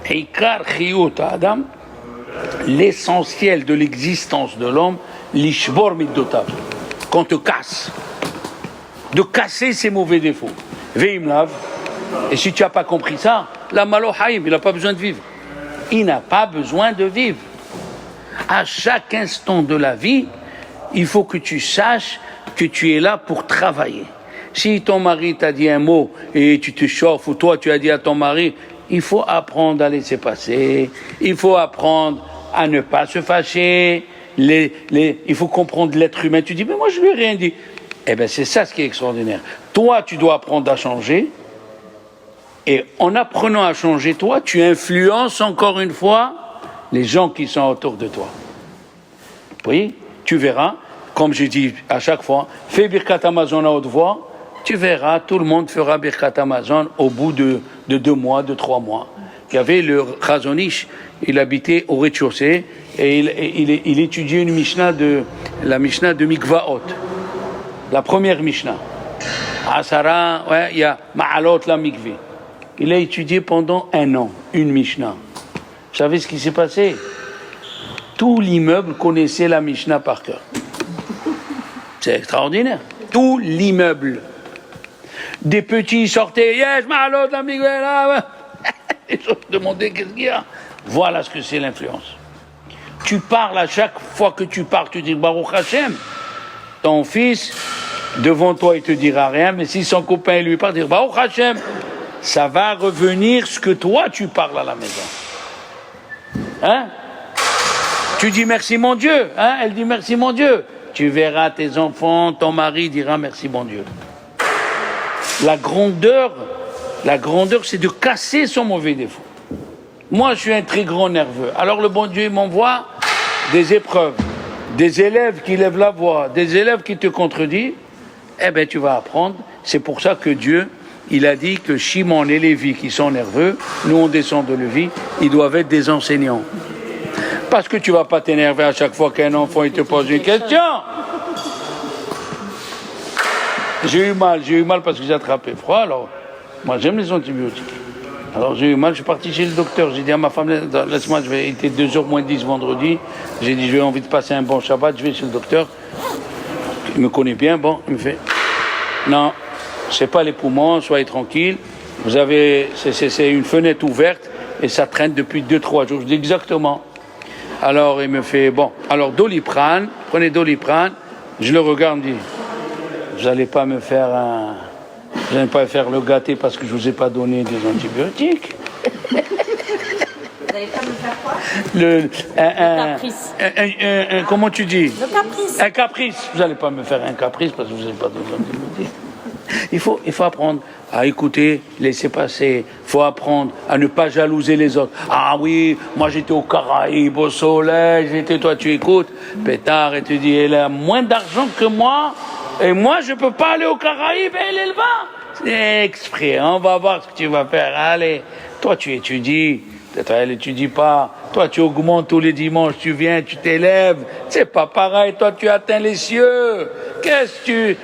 Ikar chiyut Adam, l'essentiel de l'existence de l'homme, l'ishbor middotav, qu'on te casse. De casser ses mauvais défauts. Veimlav. Et si tu n'as pas compris ça, la malo haïm, il n'a pas besoin de vivre. Il n'a pas besoin de vivre. À chaque instant de la vie, il faut que tu saches que tu es là pour travailler. Si ton mari t'a dit un mot et tu te chauffes, ou toi tu as dit à ton mari, il faut apprendre à laisser passer, il faut apprendre à ne pas se fâcher, il faut comprendre l'être humain. Tu dis, mais moi je lui ai rien dit. Eh bien c'est ça ce qui est extraordinaire. Toi tu dois apprendre à changer, et en apprenant à changer toi, tu influences encore une fois les gens qui sont autour de toi. Oui, tu verras, comme je dis à chaque fois, fais Birkat Amazon à haute voix, tu verras, tout le monde fera Birkat Amazon au bout de 2 mois, de 3 mois. Il y avait le Chazonish, il habitait au rez-de-chaussée et il étudiait la Mishnah de Mikvaot, la première Mishnah. Asara, il y a Ma'alot la Mikvé. Il a étudié pendant 1 an, une Mishnah. Vous savez ce qui s'est passé? Tout l'immeuble connaissait la Mishnah par cœur. C'est extraordinaire. Tout l'immeuble. Des petits sortaient, yes, Ma'alot la Mikvé, là. Les autres demandaient qu'est-ce qu'il y a. Voilà ce que c'est l'influence. Tu parles à chaque fois que tu parles, tu dis Baruch Hashem. Ton fils, devant toi, il te dira rien, mais si son copain lui parle, il dira Baruch Hashem. Ça va revenir ce que toi tu parles à la maison. Hein? Tu dis merci mon Dieu, hein? Elle dit merci mon Dieu. Tu verras tes enfants, ton mari dira merci mon Dieu. La grandeur, c'est de casser son mauvais défaut. Moi, je suis un très grand nerveux. Alors le bon Dieu m'envoie des épreuves, des élèves qui lèvent la voix, des élèves qui te contredisent. Eh bien, tu vas apprendre. C'est pour ça que Dieu, il a dit que Shimon et Lévi qui sont nerveux, nous on descend de Lévi, ils doivent être des enseignants. Parce que tu ne vas pas t'énerver à chaque fois qu'un enfant il te pose une question. J'ai eu mal parce que j'ai attrapé froid, alors moi j'aime les antibiotiques. Alors j'ai eu mal, je suis parti chez le docteur, j'ai dit à ma femme, laisse-moi, il était 2h moins 10 vendredi, j'ai dit j'ai envie de passer un bon Shabbat, je vais chez le docteur, il me connaît bien, bon, il me fait, non, c'est pas les poumons, soyez tranquille, vous avez, c'est une fenêtre ouverte et ça traîne depuis 2-3 jours, je dis exactement. Alors il me fait, bon, alors Doliprane, prenez Doliprane, je le regarde, il me dit, vous n'allez pas me faire vous n'allez pas faire le gâté parce que je ne vous ai pas donné des antibiotiques. Vous n'allez pas me faire quoi? Le caprice. Comment tu dis? Le caprice. Un caprice. Vous n'allez pas me faire un caprice parce que vous n'avez pas donné des antibiotiques. Il faut apprendre à écouter, laisser passer. Il faut apprendre à ne pas jalouser les autres. Ah oui, moi j'étais aux Caraïbes, au soleil, toi tu écoutes. Pétard, et tu dis, elle a moins d'argent que moi. Et moi, je ne peux pas aller aux Caraïbes, elle va. C'est exprès, on va voir ce que tu vas faire. Allez, toi, tu étudies. Peut-être elle n'étudie pas. Toi, tu augmentes tous les dimanches, tu viens, tu t'élèves. C'est pas pareil. Toi, tu atteins les cieux. Qu'est-ce que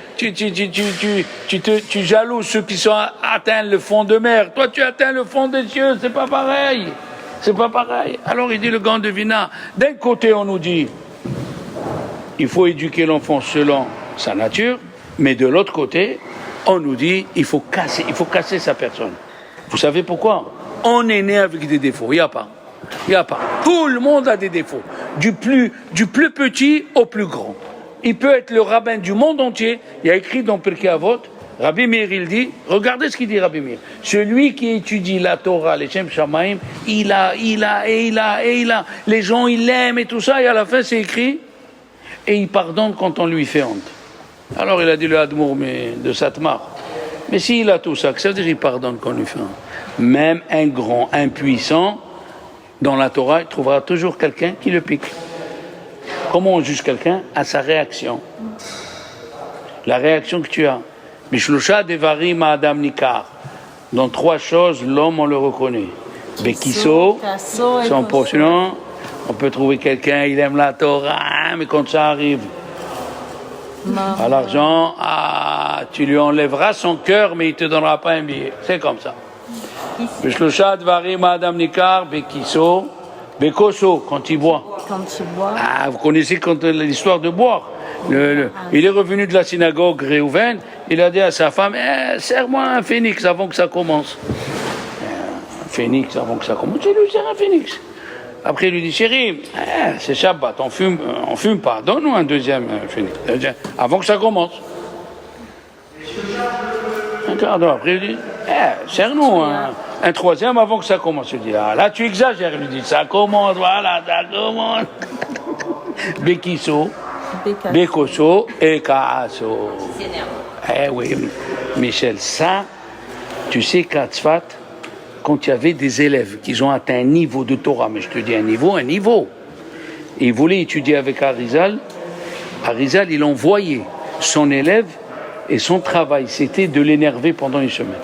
tu jalouses ceux qui sont atteints le fond de mer. Toi, tu atteins le fond des cieux. C'est pas pareil. C'est pas pareil. Alors, il dit le grand devina. D'un côté, on nous dit, il faut éduquer l'enfant selon sa nature, mais de l'autre côté, on nous dit il faut casser sa personne. Vous savez pourquoi? On est né avec des défauts, il n'y a pas. Tout le monde a des défauts, du plus petit au plus grand. Il peut être le rabbin du monde entier. Il y a écrit dans Pirkei Avot, Rabbi Meir, il dit, regardez ce qu'il dit Rabbi Meir, celui qui étudie la Torah, les Shem Shamaim, il a, les gens ils l'aiment et tout ça, et à la fin c'est écrit, et il pardonne quand on lui fait honte. Alors il a dit le Hadmour de Satmar. Mais s'il a tout ça, que ça veut dire qu'il pardonne quand on lui fait honte. Même un grand, impuissant, dans la Torah, il trouvera toujours quelqu'un qui le pique. Comment on juge quelqu'un? À sa réaction. La réaction que tu as. Mishlosha devarim Adam Nikar. Dans 3 choses, l'homme, on le reconnaît. Bekiso, son portion. On peut trouver quelqu'un, il aime la Torah, mais quand ça arrive, à l'argent, tu lui enlèveras son cœur, mais il ne te donnera pas un billet. C'est comme ça. Beshlocha dvarim Adam Nikar, Bekiso, Bekoso, quand il boit. Vous connaissez l'histoire de boire. Il est revenu de la synagogue, Réhouven, il a dit à sa femme, serre-moi un phénix avant que ça commence. Un phénix avant que ça commence, il lui sert un phénix. Après, il lui dit, chérie, c'est Shabbat, on fume pas, donne-nous un deuxième phénix, avant que ça commence. Un quart d'heure, après, il lui dit, serre-nous un troisième avant que ça commence. Il dit, là, tu exagères, il lui dit, ça commence, voilà, ça commence. Bekiso, Bekoso et Kaaso. Oui, Michel, ça, tu sais qu'à Tzfat, quand il y avait des élèves qui ont atteint un niveau de Torah, mais je te dis un niveau, et ils voulaient étudier avec Arizal, il envoyait son élève et son travail, c'était de l'énerver pendant une semaine.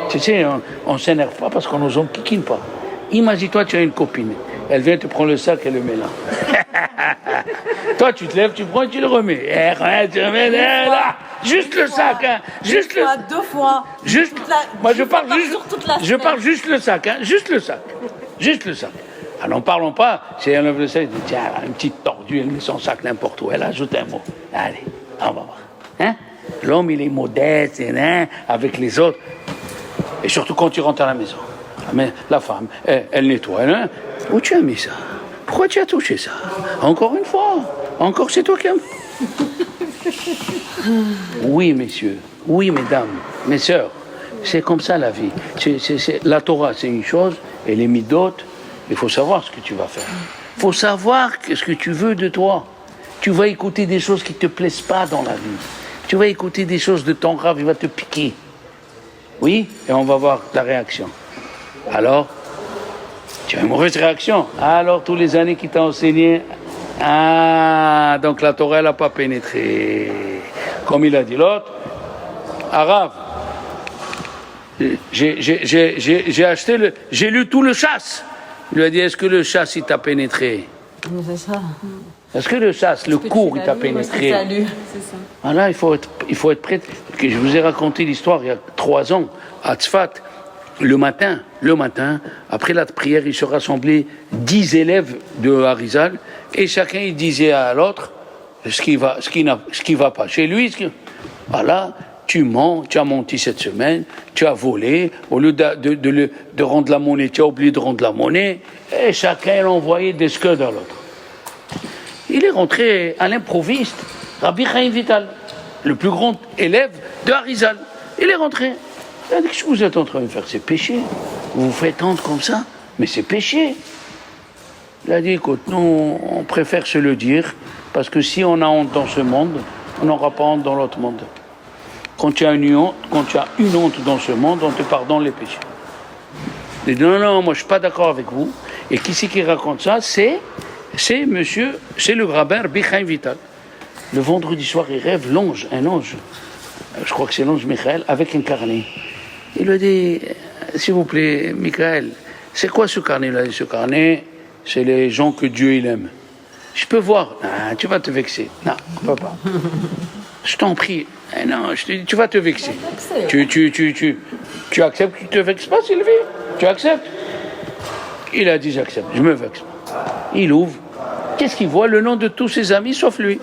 Tu sais, on ne s'énerve pas parce qu'on nous enquiquine pas. Imagine-toi, tu as une copine, elle vient te prendre le sac et le met là. Toi, tu te lèves, tu prends et tu le remets. Tu remets là. Juste le sac, hein. Juste le. 2 fois. Juste. Moi, je parle juste le sac, hein. Juste le sac. Alors, n'en parlons pas. Si elle enlève le sac, elle dit, tiens, une petite tordue, elle met son sac n'importe où. Elle ajoute un mot. Allez, on va voir. Hein? L'homme, il est modeste, avec les autres. Et surtout quand tu rentres à la maison. Mais la femme, elle nettoie. Hein? Où tu as mis ça? Pourquoi tu as touché ça? Encore une fois. Encore c'est toi qui as... Oui, messieurs. Oui, mesdames. Mes sœurs. C'est comme ça la vie. La Torah, c'est une chose. Et les midot, il faut savoir ce que tu vas faire. Il faut savoir ce que tu veux de toi. Tu vas écouter des choses qui ne te plaisent pas dans la vie. Tu vas écouter des choses de ton rave, il va te piquer. Oui, et on va voir ta réaction. Alors, tu as une mauvaise réaction. Alors, tous les années qu'il t'a enseigné, donc la Torah n'a pas pénétré. Comme il a dit l'autre, Arabe, J'ai acheté j'ai lu tout le chasse. Il lui a dit, est-ce que le chasse, il t'a pénétré? C'est ça. Est-ce que le chasse, le cours, il t'a pénétré? C'est ça. Voilà, il faut être prêt. Que je vous ai raconté l'histoire il y a 3 ans, à Tzfat. Le matin, après la prière, il se rassemblait 10 élèves de Harizal, et chacun il disait à l'autre ce qui va pas. Chez lui, voilà, tu mens, tu as menti cette semaine, tu as volé, au lieu de rendre la monnaie, tu as oublié de rendre la monnaie, et chacun l'envoyait des scuds à l'autre. Il est rentré à l'improviste, Rabbi Chaim Vital, le plus grand élève de Harizal. Il est rentré. Il a dit, qu'est-ce que vous êtes en train de faire? C'est péché. Vous vous faites tendre comme ça, mais c'est péché. Il a dit, écoute, nous, on préfère se le dire, parce que si on a honte dans ce monde, on n'aura pas honte dans l'autre monde. Quand tu as une honte dans ce monde, on te pardonne les péchés. Il dit, non, moi je suis pas d'accord avec vous. Et qui c'est qui raconte ça? C'est le rabbin Rabbi Chaim Vital. Le vendredi soir, il rêve un ange. Je crois que c'est l'ange Michael, avec un carnet. Il lui dit, s'il vous plaît, Michael, c'est quoi ce carnet? Il a dit, ce carnet, c'est les gens que Dieu il aime. Je peux voir. Ah, tu vas te vexer. Non, papa. Je t'en prie. Non, je te dis, tu vas te vexer. Tu acceptes que tu te vexes pas, Sylvie? Tu acceptes? Il a dit, j'accepte. Je me vexe. Il ouvre. Qu'est-ce qu'il voit? Le nom de tous ses amis, sauf lui.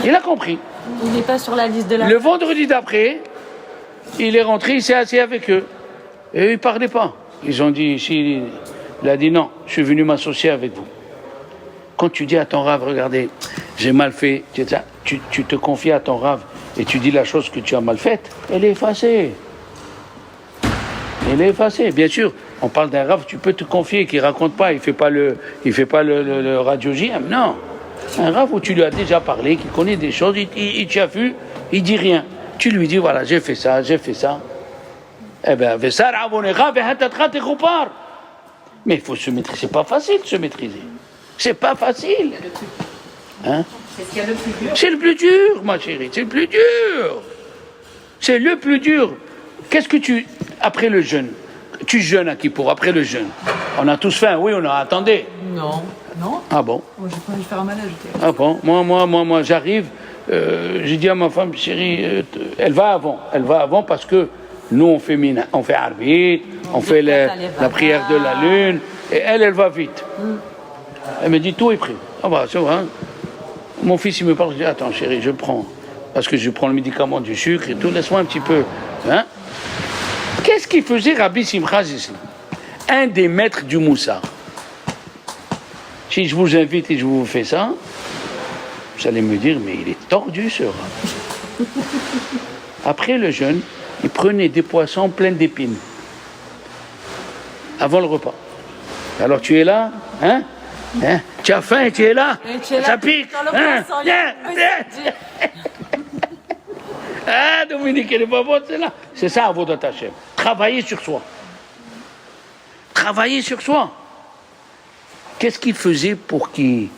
Il a compris. Il n'est pas sur la liste de la... Le vendredi d'après, il est rentré, il s'est assis avec eux. Et eux, ils ne parlaient pas. Ils ont dit, il a dit non, je suis venu m'associer avec vous. Quand tu dis à ton rave, regardez, j'ai mal fait, tu te confies à ton rave et tu dis la chose que tu as mal faite, elle est effacée. Elle est effacée. Bien sûr, on parle d'un rave, tu peux te confier, qui ne raconte pas, il ne fait pas le radio JM, non. Un rave où tu lui as déjà parlé, qui connaît des choses, il t'a vu, il dit rien. Tu lui dis, voilà, j'ai fait ça. Eh bien, mais il faut se maîtriser. C'est pas facile de se maîtriser. C'est pas facile. Hein? C'est ce qu'il y a le plus dur. C'est le plus dur, ma chérie. C'est le plus dur. C'est le plus dur. Qu'est-ce que après le jeûne, tu jeûnes à Kippour, après le jeûne. On a tous faim, oui, attendez. Non. Ah bon? J'ai pas envie de faire un manège. Ah bon? Moi, j'arrive, j'ai dit à ma femme, chérie, elle va avant parce que nous, on fait arbitre, on fait la prière de la lune, et elle va vite. Elle me dit, tout est pris. Ah bah, c'est vrai. Hein? Mon fils, il me parle, je dis, attends, chérie, je prends, parce que je prends le médicament du sucre et tout, laisse-moi un petit peu. Hein? Qu'est-ce qu'il faisait Rabbi Simcha ici? Un des maîtres du Moussard. Si je vous invite et je vous fais ça, vous allez me dire, mais il est tordu ce rat. Après le jeûne, il prenait des poissons pleins d'épines. Avant le repas. Alors tu es là, hein? Tu as faim, tu es là? Ça pique? Ah, Dominique, elle n'est pas bonne, c'est là. C'est ça, Avodat Hashem. Travailler sur soi. Travailler sur soi. Qu'est-ce qu'il faisait pour qu'il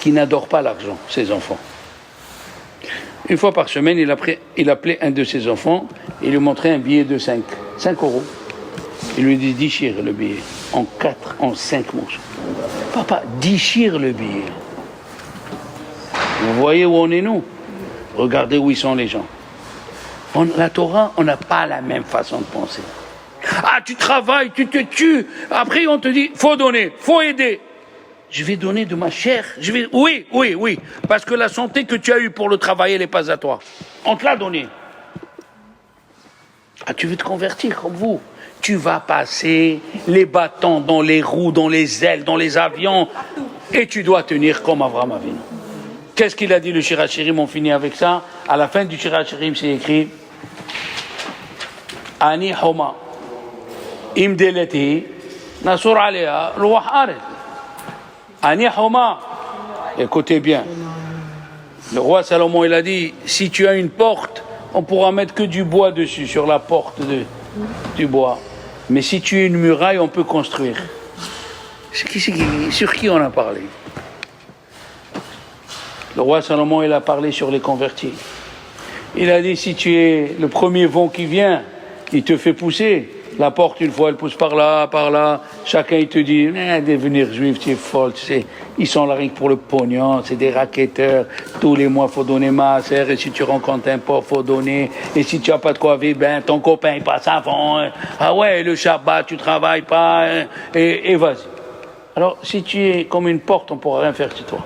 n'adore pas l'argent, ses enfants? Une fois par semaine, il appelait un de ses enfants et lui montrait un billet de 5 euros. Il lui dit, déchire le billet en 5 morceaux. Papa, déchire le billet. Vous voyez où on est, nous? Regardez où ils sont les gens. La Torah, on n'a pas la même façon de penser. Ah, tu travailles, tu te tues. Après, on te dit, faut donner, faut aider. Je vais donner de ma chair. Oui. Parce que la santé que tu as eue pour le travail, elle n'est pas à toi. On te l'a donnée. Ah, tu veux te convertir comme vous. Tu vas passer les bâtons dans les roues, dans les ailes, dans les avions. Et tu dois tenir comme Avraham Avinu. Qu'est-ce qu'il a dit le Shir HaShirim? On finit avec ça. À la fin du Shir HaShirim, c'est écrit Ani Homa Imdeleti Nasur Alea Ruach Aret. Ani Homa. Écoutez bien. Le roi Salomon, il a dit, si tu as une porte, on pourra mettre que du bois dessus, sur la porte du bois. Mais si tu as une muraille, on peut construire. Sur qui on a parlé? Le roi Salomon, il a parlé sur les convertis. Il a dit, si tu es le premier vent qui vient, il te fait pousser. La porte, une fois, elle pousse par là. Chacun, il te dit, devenir juif, tu es folle, tu sais. Ils sont là rien que pour le pognon, c'est des racketteurs. Tous les mois, il faut donner maaser. Et si tu rencontres un pauvre, il faut donner. Et si tu n'as pas de quoi vivre, ben, ton copain, il passe avant. Ah ouais, le Shabbat, tu travailles pas. Et vas-y. Alors, si tu es comme une porte, on ne pourra rien faire sur toi.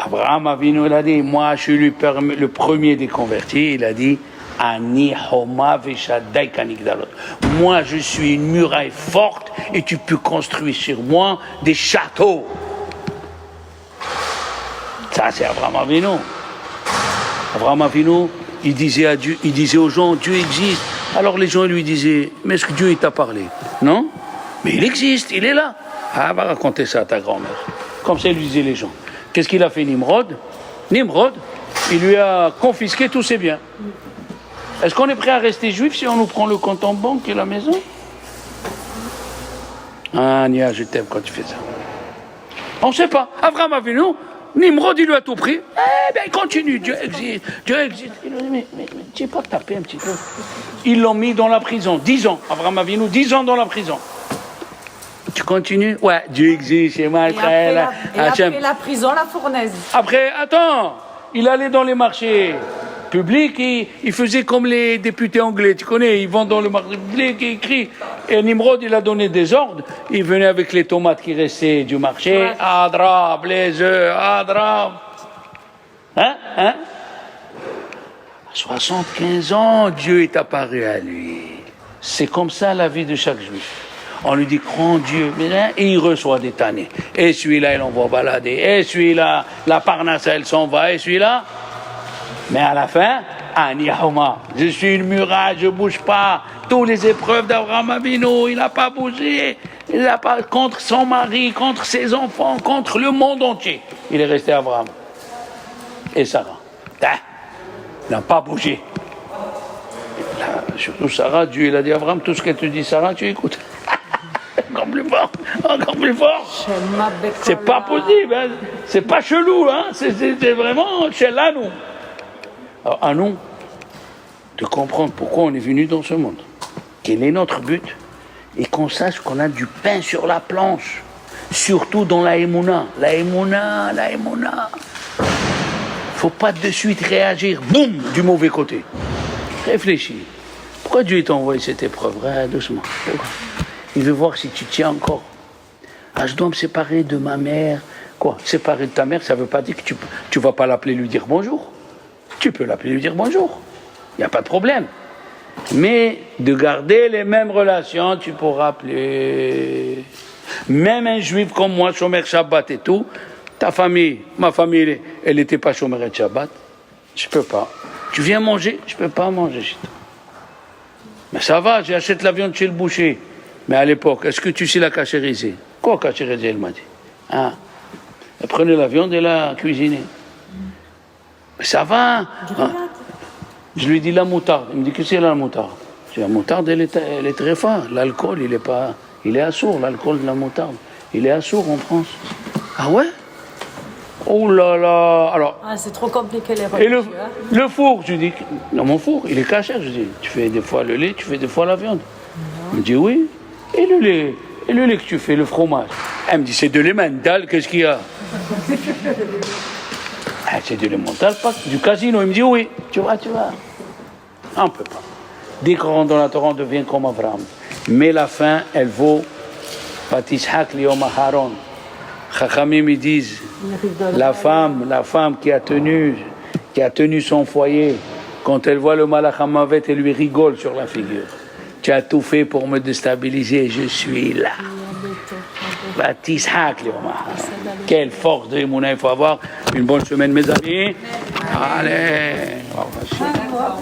Abraham Avinu, il a dit, moi, je suis le premier des convertis. Il a dit, moi, je suis une muraille forte et tu peux construire sur moi des châteaux. Ça, c'est Abraham Avinu. Abraham Avinu, il disait à Dieu, il disait aux gens, Dieu existe. Alors les gens lui disaient, mais est-ce que Dieu il t'a parlé? Non? Mais il existe, il est là. Ah, va raconter ça à ta grand-mère. Comme ça, il lui disait les gens. Qu'est-ce qu'il a fait Nimrod? Nimrod, il lui a confisqué tous ses biens. Est-ce qu'on est prêt à rester juif si on nous prend le compte en banque et la maison? Ah, Nia, je t'aime quand tu fais ça. On ne sait pas. Abraham Avinu, Nimrod, il lui a tout pris. Eh bien, continue, Dieu existe, Dieu existe. Il lui a dit, mais tu n'es pas tapé un petit peu. Ils l'ont mis dans la prison, 10 ans. Abraham Avinu, 10 ans dans la prison. Tu continues? Ouais, Dieu existe, c'est mal. Et après la prison, la fournaise. Après, attends, il allait dans les marchés publics, il faisait comme les députés anglais, tu connais, ils vont dans le marché public et ils crient. Et Nimrod, il a donné des ordres, il venait avec les tomates qui restaient du marché, ouais. Adrab, les œufs, adrab. Hein? À 75 ans, Dieu est apparu à lui. C'est comme ça la vie de chaque juif. On lui dit, grand Dieu, et il reçoit des tannées. Et celui-là, il envoie balader. Et celui-là, la parnasse, elle s'en va. Et celui-là. Mais à la fin, Aniyahoma, je suis une muraille, je ne bouge pas. Toutes les épreuves d'Abraham Avinu, il n'a pas bougé. Il n'a pas contre son mari, contre ses enfants, contre le monde entier. Il est resté Abraham. Et Sarah. Il n'a pas bougé. Là, surtout Sarah, Dieu il a dit à Abraham, tout ce qu'elle te dit Sarah, tu écoutes. Encore plus fort, encore plus fort. C'est pas possible, hein. C'est pas chelou, hein. C'est vraiment chez là, nous. Alors, à nous de comprendre pourquoi on est venu dans ce monde, quel est notre but, et qu'on sache qu'on a du pain sur la planche, surtout dans la Emouna. La Emouna. Faut pas de suite réagir, boum, du mauvais côté. Réfléchis. Pourquoi Dieu t'a envoyé cette épreuve? Doucement. Pourquoi? Il veut voir si tu tiens encore. Ah, je dois me séparer de ma mère. Quoi? Séparer de ta mère, ça ne veut pas dire que tu vas pas l'appeler, lui dire bonjour. Tu peux l'appeler, lui dire bonjour. Il n'y a pas de problème. Mais de garder les mêmes relations, tu pourras appeler. Même un juif comme moi, Shomer Shabbat et tout, ta famille, ma famille, elle n'était pas Shomer Shabbat. Je ne peux pas. Tu viens manger? Je ne peux pas manger chez toi. Mais ça va, j'achète la viande chez le boucher. Mais à l'époque, est-ce que tu sais la cachériser? Quoi cachériser, elle m'a dit. Hein? Elle prenait la viande et la cuisinait. Mais ça va. Hein? Je lui dis la moutarde. Il me dit que c'est la moutarde. Je dis, la moutarde, elle est très forte. L'alcool, il est assourd, l'alcool de la moutarde. Il est assourd en France. Ah ouais? Oh là là. Alors. Ah, c'est trop compliqué les repas. Et le four, je dis, non, mon four, il est caché. Je dis, tu fais des fois le lait, tu fais des fois la viande. Il me dit oui. Et le lait que tu fais, le fromage. Elle me dit, c'est de lait mental, qu'est-ce qu'il y a? C'est de lait mental, pas du casino. Il me dit, oui, tu vois. On ne peut pas. Dès qu'on rentre dans la Torah, on devient comme Abraham. Mais la fin, elle vaut Patishak Liom Aharon. Chachamim, ils disent, la femme qui a tenu son foyer, quand elle voit le Malach HaMavet, elle lui rigole sur la figure. Tu as tout fait pour me déstabiliser, je suis là. Quelle force de Emouna il faut avoir. Une bonne semaine, mes amis. Allez.